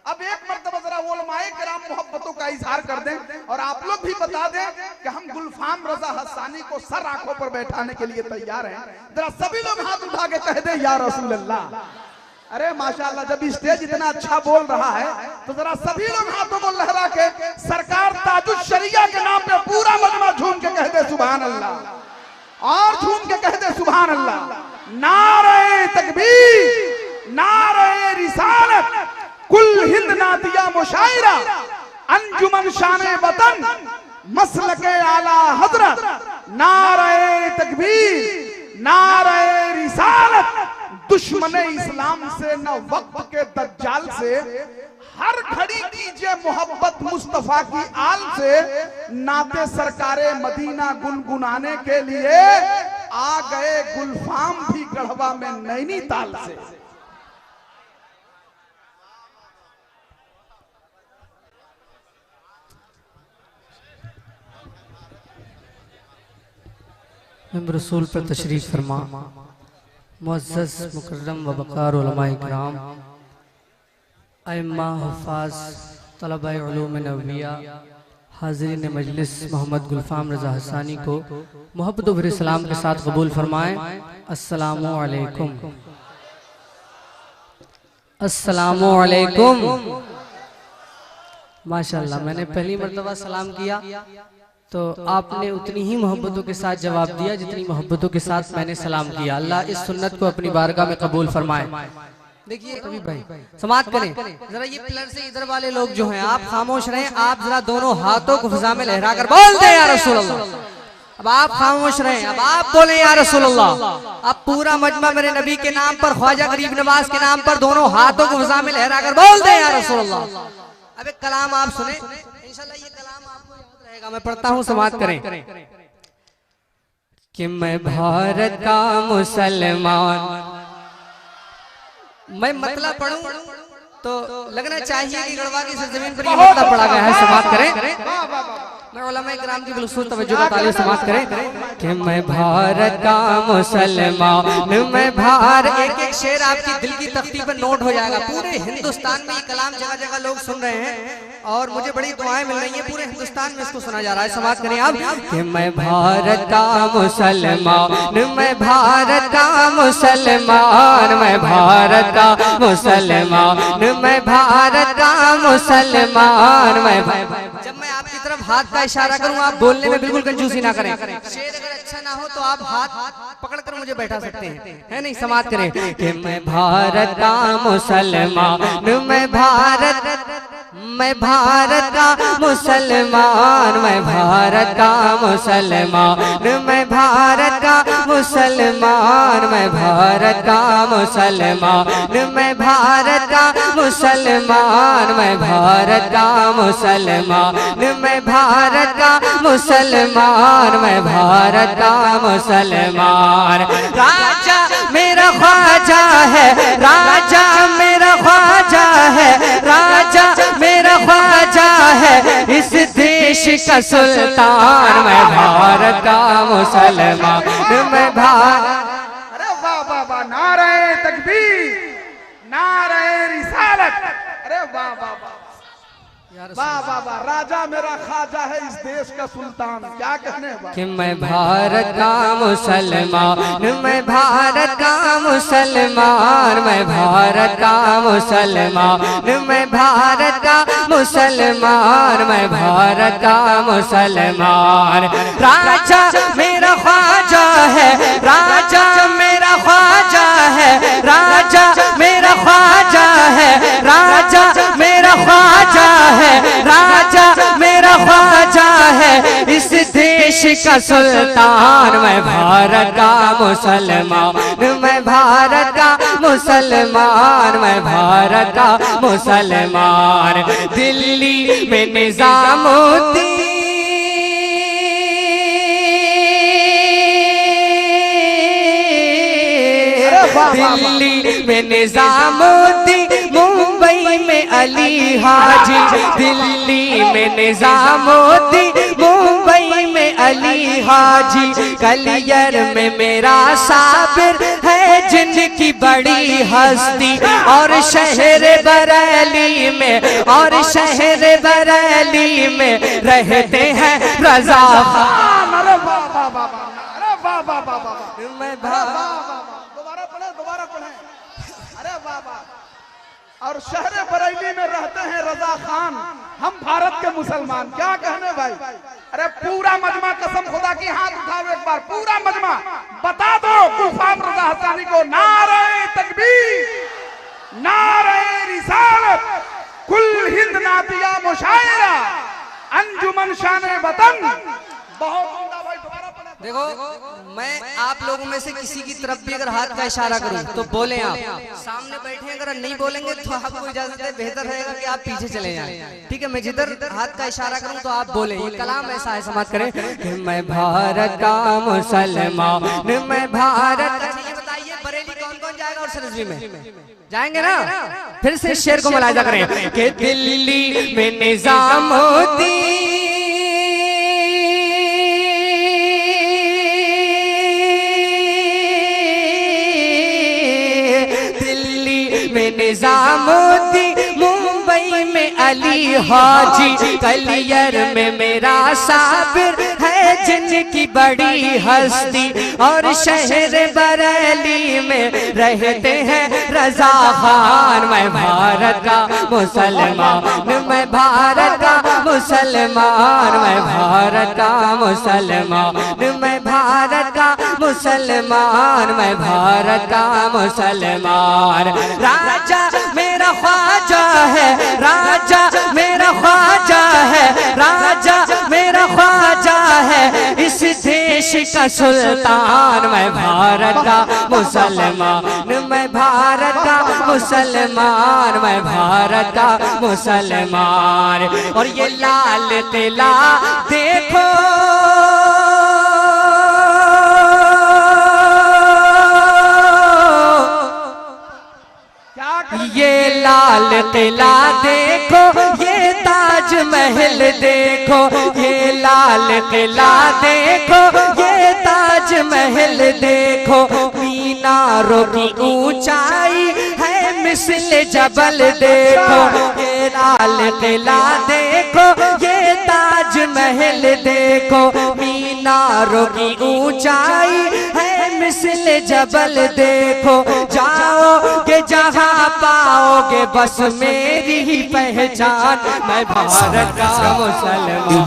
अब एक मर्तबा जरा उलमाए किराम मोहब्बतों का इजहार कर दें और आप लोग भी बता दें कि हम गुलफाम रजा हसानी को सर आंखों पर बैठाने के लिए तैयार हैं। जरा सभी लोग हाथ उठा के कह दें या रसूल अल्लाह। अरे माशाअल्लाह, जब स्टेज इतना अच्छा बोल रहा है तो जरा सभी लोग हाथों को लहरा के सरकार ताजुश शरिया के नाम पे पूरा मजमा झूम के कह दे सुभान अल्लाह, और झूम के कह दे सुभान अल्लाह। नारे तकबीर, नारे रिसालत, कुल हिंद नातिया मुशायरा, अंजुमन शाने वतन, मसलके आला हजरत। नारे तकबीर, नारे रिसालत, दुश्मने इस्लाम से न वक्त के दज्जाल से, हर घड़ी कीजिए मोहब्बत मुस्तफा की आल से। नाते सरकारे मदीना गुनगुनाने के लिए आ गए गुलफाम भी गढ़वा में नैनीताल से। रसूल पर तशरीफ फरमा मुअज़्ज़ज़ मुकर्रम व वक़ार उलमाए किराम, अइम्मा हुफ़ाज़, तलबाए उलूम नबविया, हाज़रीन मजलिस मोहम्मद गुलफाम रज़ा हसानी को मोहब्बत व सलाम के साथ कबूल फरमाएं। अस्सलामु अलैकुम, अस्सलामु अलैकुम। माशाअल्लाह, मैंने पहली मर्तबा सलाम किया तो आपने उतनी ही मोहब्बतों के साथ जवाब दिया जितनी मोहब्बतों के साथ मैंने सलाम किया। अल्लाह इस सुन्नत को अपनी बारगाह में कबूल फरमाए। देखिए कभी भाई समाअत करें जरा, ये पिलर से इधर वाले लोग जो हैं आप खामोश रहें, आप जरा दोनों हाथों को फिजा में लहरा कर बोल दें या रसूल अल्लाह। अब आप खामोश रहें, अब आप बोले या रसूल अल्लाह। अब पूरा मजमा मेरे नबी के नाम पर, ख्वाजा गरीब नवाज के नाम पर दोनों हाथों को फिजा में लहरा कर बोल दें या रसूल अल्लाह। अब एक कलाम आप सुने, इंशाल्लाह ये कलाम आपको याद रहेगा। मैं पढ़ता हूँ, समाअत करें कि मैं भारत का मुसलमान। मैं मतलब पढ़ूं तो लगना चाहिए कि गढ़वा की सरजमीन पर ये मतलब पढ़ा गया है। समाअत करें, मैं उलमाए किराम की बिलखुसूस तवज्जो का तालिब समाअत करें कि मैं भारत का मुसलमान, मैं भारत। एक एक शेर आपकी दिल की तख्ती पर नोट हो जाएगा। पूरे हिंदुस्तान में ये कलाम जगह जगह लोग सुन रहे हैं और मुझे बड़ी दुआएं मिल रही हैं। पूरे हिंदुस्तान में इसको सुना जा रहा है। समाअत करें आप कि मैं भारत का मुसलमान, मैं भारत का मुसलमान, मैं भारत का मुसलमान, मैं भारत का मुसलमान, मैं। जब मैं आपकी तरफ हाथ का इशारा करूं, आप बोलने में बिल्कुल कंजूसी ना करें। शेर अगर अच्छा ना हो तो आप हाथ पकड़कर मुझे बैठा सकते हैं, है नहीं। समाअत करें कि मैं भारत का मुसलमान, मैं भारत, मैं भारत का मुसलमान, मैं भारत का मुसलमान, मैं भारत का मुसलमान, मैं भारत का मुसलमान, मैं भारत का मुसलमान, मैं भारत का मुसलमान, मैं भारत का मुसलमान, मैं भारत का मुसलमान। राजा मेरा ख्वाजा है, राजा मेरा ख्वाजा है, राजा मेरा ख्वाजा है, इस देश का सुल्तान। मैं भारत का मुसलमान, मैं भारत। अरे वाह वाह वाह, नारे तकबीर, नारे रिसालत। अरे वाह वाह वाह वाह वाह वाह, राजा मेरा ख्वाजा है, इस देश का सुल्तान। क्या कहने कि मैं भारत का मुसलमान, मैं भारत का मुसलमान, मैं भारत का मुसलमान, मैं भारत का मुसलमान, मैं भारत का मुसलमान। राजा मेरा ख्वाजा है, राजा मेरा ख्वाजा है, राजा मेरा ख्वाजा है, राजा मेरा ख्वाजा है, राजा मेरा ख्वाजा है, इस देश का सुल्तान। मैं भारत का मुसलमान, मैं भारत का मुसलमान, मैं भारत का मुसलमान। दिल्ली में निजामुद्दीन, दिल्ली में निजामुद्दीन, मुंबई में अली हाजी, दिल्ली में निजामुद्दीन, मुंबई में अली हाजी, कलियर में मेरा साबिर है जिनकी बड़ी हस्ती, और शहर बरेली में, और शहर बरेली में रहते हैं रजा खान। अरे वाह वाह वाह वाह, अरे वाह वाह वाह वाह, मैं दोबारा पढ़े, दोबारा पढ़े, अरे वाह वाह। और शहर बरेली में रहते हैं रजा खान, हम भारत के मुसलमान। क्या कहने भाई, अरे पूरा मजमा, कसम खुदा की, हाथ उठाओ एक बार, पूरा मजमा बता दो गुलफाम रजा हसानी को नारे तकबीर, नारे रिसालत, कुल हिंद नातिया मुशायरा, अंजुमन शान वतन। बहुत उम्दा भाई, दोबारा पढ़े। देखो, मैं आप लोगों में से किसी की तरफ भी अगर हाथ का इशारा करूं तो बोलें आप। सामने बैठे अगर नहीं बोलेंगे तो आपको इजाजत है, बेहतर रहेगा कि आप पीछे चले जाएं। ठीक है, मैं जिधर हाथ का इशारा करूं तो आप बोलें। ये कलाम ऐसा है, समाप्त करें कि मैं भारत का मुसलमान, मैं भारत। अच्छा ये बताइए, बरेली कौन कौन जाएगा और सरस्वी में जाएंगे ना? फिर से शेर को मुलाहिजा करें कि दिल्ली में निजामुद्दीन, निजामुद्दीन, मुंबई में अली हाजी, कलियर में मेरा साबिर है जिनकी बड़ी हस्ती, और शहर बरेली में रहते हैं रजा खान। मैं भारत का मुसलमान, मैं भारत का मुसलमान, मैं भारत का मुसलमान, मैं भारत का मुसलमान, मैं भारत का मुसलमान। राजा मेरा ख्वाजा है, राजा मेरा ख्वाजा है, राजा मेरा ख्वाजा है, इस देश का सुल्तान। मैं भारत का मुसलमान, मैं भारत का मुसलमान, मैं भारत का मुसलमान। और ये लाल किला देखो, ये लाल किला देखो, ये ताज महल देखो, ये लाल किला देखो, ये ताज महल देखो, मीनारों की ऊंचाई है मिस्ल जबल देखो, ये लाल किला देखो, ये ताज महल देखो, मीनारों की ऊंचाई है मिस्ल जबल देखो। जाओगे जहाँ पाओगे बस मेरी ही पहचान। मैं भारत का मुसलमान,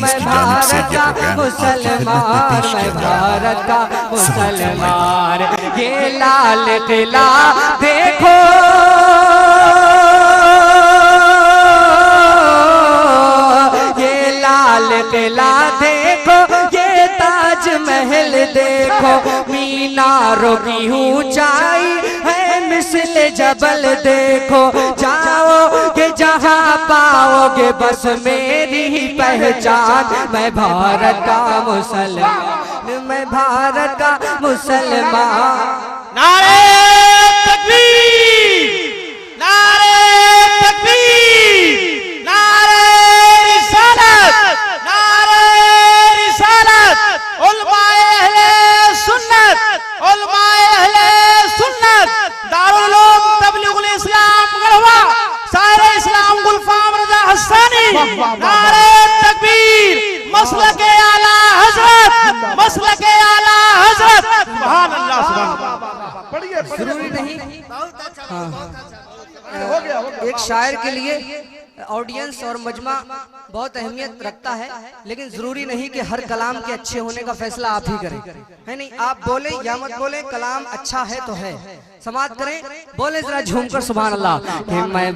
मैं भारत का मुसलमान, मैं भारत का मुसलमान। ये लाल किला देखो, ये लाल किला देखो, ये ताज महल देखो, मीनारों की ऊंचाई है मिस्ल जबल देखो। जाओगे जहाँ पाओगे बस मेरी ही पहचान। मैं भारत का मुसलमान, मैं भारत का मुसलमान। नारे तकबीर, नारे तकबीर, नारे रिसालत, नारे रिसालत। उलमाए अहले सुन्नत, उलमाए अहले सुन्नत, दारुल उलूम तबलीगुल इस्लाम गढ़वा, सारे इस्लाम गुलफाम रजा हसानी। नारे तकबीर, मसलके आला हजरत, मसलके आला हजरत। सुभान अल्लाह, सुभान अल्लाह। पढ़िए, जरूरी नहीं, हो गया, हो गया। एक शायर के लिए ऑडियंस और मजमा बहुत अहमियत रखता है, लेकिन जरूरी नहीं कि हर कलाम के अच्छे होने का फैसला आप ही करें, है नहीं? आप बोले या मत बोले, कलाम अच्छा है तो है। समाप्त करें, बोले जरा झूमकर सुभान अल्लाह कि मैं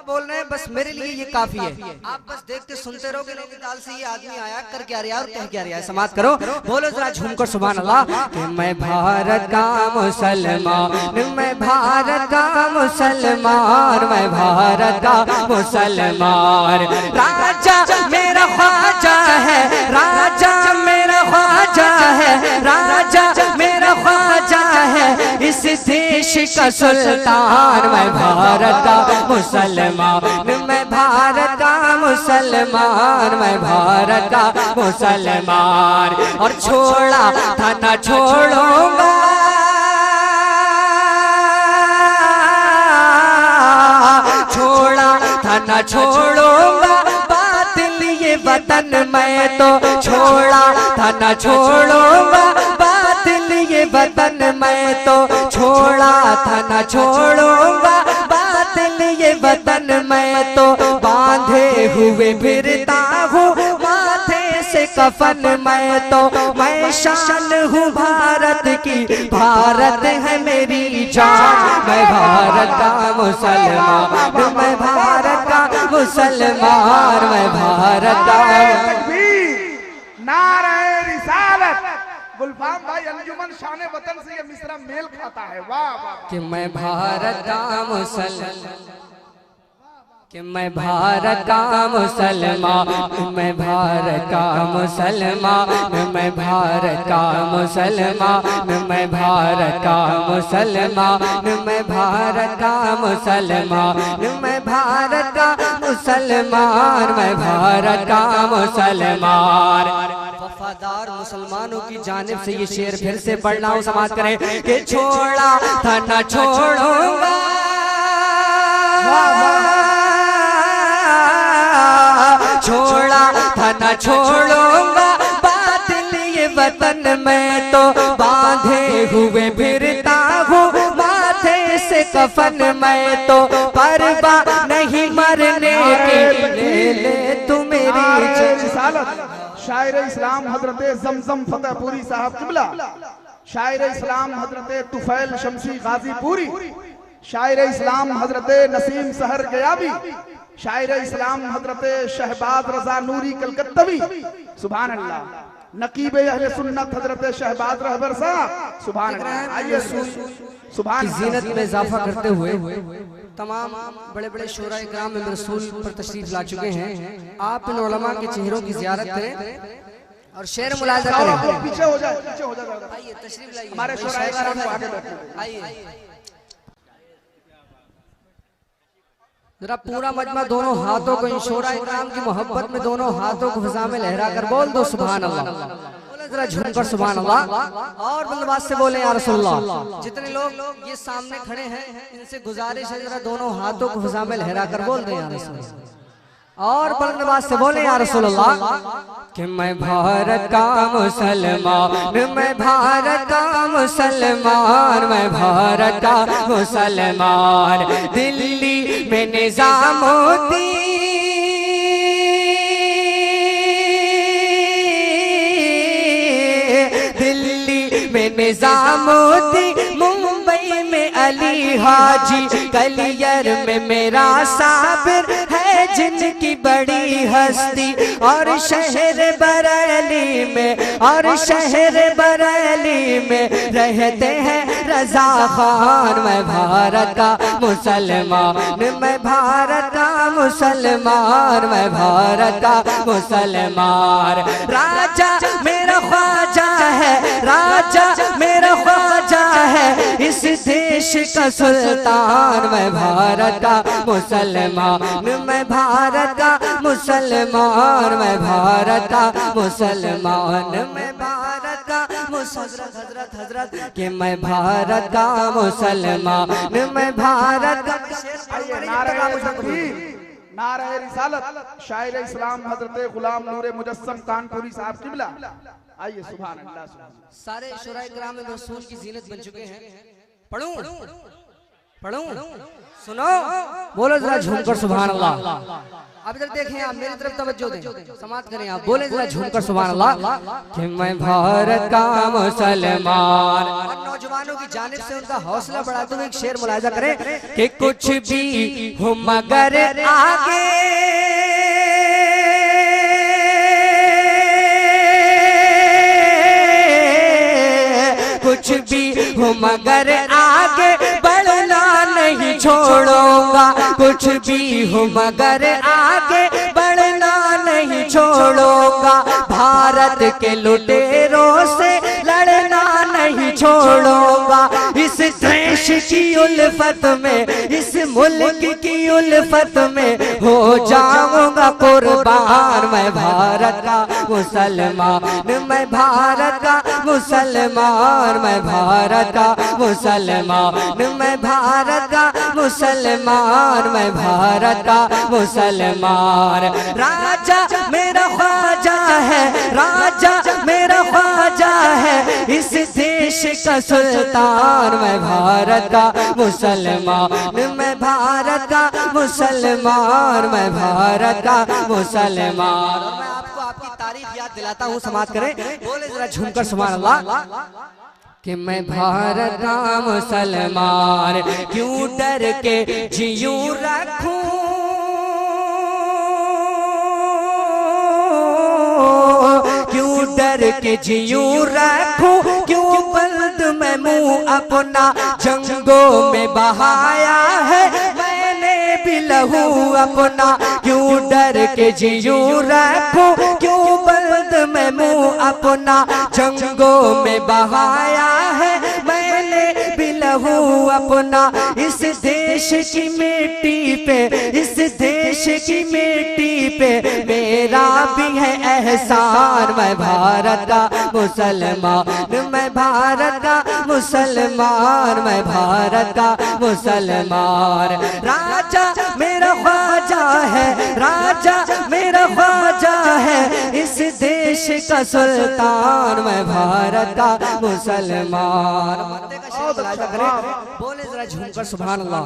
बोल रहे हैं, बस मेरे लिए ये काफी है। आप बस देखते सुनते रहोगे, नैनीताल से ये आदमी आया, कर क्या रहा है और कह क्या रहा है। समाप्त करो, बोलो जरा झूमकर सुभान अल्लाह कि मैं भारत का मुसलमान, मैं भारत का मुसलमान, मैं भारत का मुसलमान। राजा मेरा ख्वाजा है, राजा मेरा ख्वाजा है, राजा मेरा ख्वाजा है, इस देश का सुल्तान, मैं भारत का मुसलमान, मैं भारत का मुसलमान, मैं भारत का मुसलमान। और छोड़ा था न छोड़ूंगा, छोड़ा था न छोड़ूंगा बातिल ये वतन, मैं तो छोड़ा था न छोड़ूंगा बातिल ये वतन, मैं तो छोड़ा था न छोड़ूंगा बातिल ये वतन, मैं तो बांधे हुए फिरता हूँ माथे से कफन, मैं शान हूँ भारत की, भारत है मेरी जान, मैं भारत का मुसलमान, मैं भारत का मुसलमान, मैं भारत का। नारे रिसालत। गुलफाम भाई अंजुमन शान वतन से ये मिसरा मेल खाता है। वाह वाह। कि मैं भारत का मुसलमान, कि मैं भारत का मुसलमान, मैं भारत का मुसलमान, मैं भारत का मुसलमान, मैं भारत का मुसलमान, मैं भारत का मुसलमान, मैं भारत का मुसलमान, मैं भारत का मुसलमान। वफादार मुसलमानों की जानिब से ये शेर फिर से पढ़ना हूँ, समाज करें कि छोड़ा था न छोड़ूंगा, छोड़ा था न छोड़ूंगा बातिल ये वतन, मैं तो बांधे हुए फिरता हूँ माथे से कफन, मैं तो परवाह नहीं मरने की, ले ले तू मेरी रिसालत। शायर इस्लाम हजरत जमजम फतेहपुरी साहब किबला, शायर इस्लाम हजरत तुफैल शमसी गाजीपुरी, शायर इस्लाम हजरत नसीम सहर गयाबी, शायर इस्लाम हजरत शहबाज रजा नूरी कलकत्तवी, सुभान अल्लाह। नकीब अहले सुन्नत हजरत शहबाज रहबर साहब, सुभान अल्लाह। आइए सुभान की जीनत में इजाफा करते हुए तमाम बड़े बड़े शोरा इकराम में रसूल पर तशरीफ ला चुके हैं। आप इन उलमा के चेहरों की ज़ियारत करें और शेर मुलाजा करें। पीछे हो जाए, पीछे हो जाए। आइए तशरीफ लाइए, हमारे शोरा इकराम को आगे बैठे। आइए जरा पूरा मजमा दोनों हाथों को इन शोरा इकराम की मोहब्बत में दोनों हाथों को फिजा में लहरा कर बोल दो सुभान अल्लाह। जरा झूमकर सुभान अल्लाह और बंदबाज से बोले या रसूलुल्लाह। जितने लोग ये सामने खड़े हैं इनसे गुजारिश है जरा दोनों हाथों को फिजा में लहरा कर बोल दो या रसूलुल्लाह और बंदबाज से बोले या रसूलुल्लाह कि मैं भारत का मुसलमान, मैं भारत का मुसलमान, मैं भारत का मुसलमान। दिल्ली में निजामुद्दीन, निजामुद्दीन, मुंबई में अली हाजी, कलियर में मेरा साबिर है जिनकी बड़ी हस्ती, और शहर बरेली में, और शहर बरेली में रहते हैं रजा खान। मैं भारत का मुसलमान, मैं भारत का मुसलमान, मैं भारत का मुसलमान। राजा मेरा ख्वाजा है, राजा मेरा ख्वाजा है, इस देश का सुल्तान। मैं भारत का मुसलमान, मैं भारत का मुसलमान, मैं भारत का मुसलमान, मैं भारत का हजरत हजरत कि मैं भारत का मुसलमान, मैं भारत का। नारे रिसालत। शायर इस्लाम हजरत गुलाम नूरे मुजस्सम कानपुरी साहब किबला। आइए सुभान अल्लाह। सारे शुरा इकराम में रसूल की जीनत बन चुके हैं। पढ़ूं पढ़ूं सुनो, बोलो जरा झूमकर सुभान अल्लाह। अब इधर देखें, आप मेरी तरफ तवज्जो दें, समाप्त करें, आप बोले जरा झूमकर सुभान अल्लाह कि मैं भारत का मुसलमान। और नौजवानों की जानिब से उनका हौसला बढ़ाते हुए एक शेर मुलाजा करें कि कुछ भी हो मगर आगे, कुछ भी हो मगर आगे बढ़ना नहीं छोड़ूंगा, कुछ भी हो मगर आगे बढ़ना नहीं छोड़ूंगा। भारत के लुटेरों से लड़ना नहीं छोड़ूंगा, इस की उल्फत में, इस मुल्क की उल्फत में हो जाऊंगा कुर्बान। मैं भारत का मुसलमान, मैं भारत का मुसलमान, मैं भारत का मुसलमान, मैं भारत का मुसलमान, मैं भारत का मुसलमान। राजा मेरा ख्वाजा है, राजा मेरा ख्वाजा है, इस देश का सुल्तान। मैं भारत का मुसलमान, मैं भारत का मुसलमान, मैं भारत का मुसलमान। मैं आपको आपकी तारीफ याद दिलाता हूँ, समाज करें, बोले जरा झूमकर सुभान अल्लाह कि मैं भारत का मुसलमान, क्यों डर के जियूं रखूं, क्यों डर के जियूं रखूं, क्यों बंद मैं मुंह अपना जंगों में बहाया है मैंने भी लहू अपना, क्यों डर के जियूं रखूं, क्यों बंद मैं मुंह अपना जंगों में बहाया है मैंने भी लहू अपना। इस देश की मिट्टी पे, इस देश की मिट्टी पे मेरा भी है एहसान। मैं भारत का मुसलमान, मैं भारत का मुसलमान, मैं भारत का मुसलमान। राजा मेरा ख्वाजा है, राजा मेरा ख्वाजा है, इस देश का सुल्तान। मैं भारत का मुसलमान। बोले जरा झूमकर सुभान अल्लाह।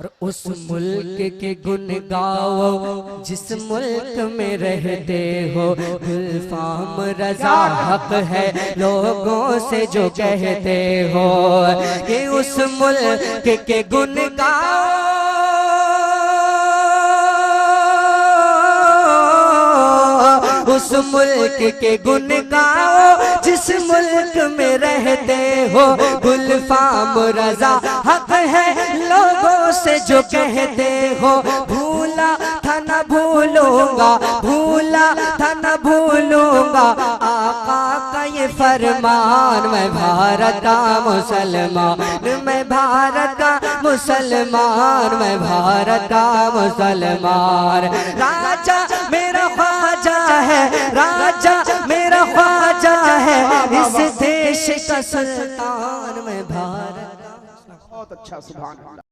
और उस मुल्क के गुन गाओ जिस मुल्क में रहते हो, गुलफाम रजा हक है लोगों से जो कहते हो कि उस मुल्क के गुन गाओ, उस मुल्क के गुन गाओ जिस मुल्क में रहते हो, गुलफाम रजा हक है लोगों से जो कहते हो। भूला था न भूलूंगा, भूला था न भूलूंगा आका का ये फरमान। मैं भारत का मुसलमान, मैं भारत का मुसलमान, मैं भारत का मुसलमान। राजा मेरा ख्वाजा है, राजा मेरा ख्वाजा है, इस देश का सुल्तान। मैं भारत का। बहुत अच्छा, सुभान अल्लाह।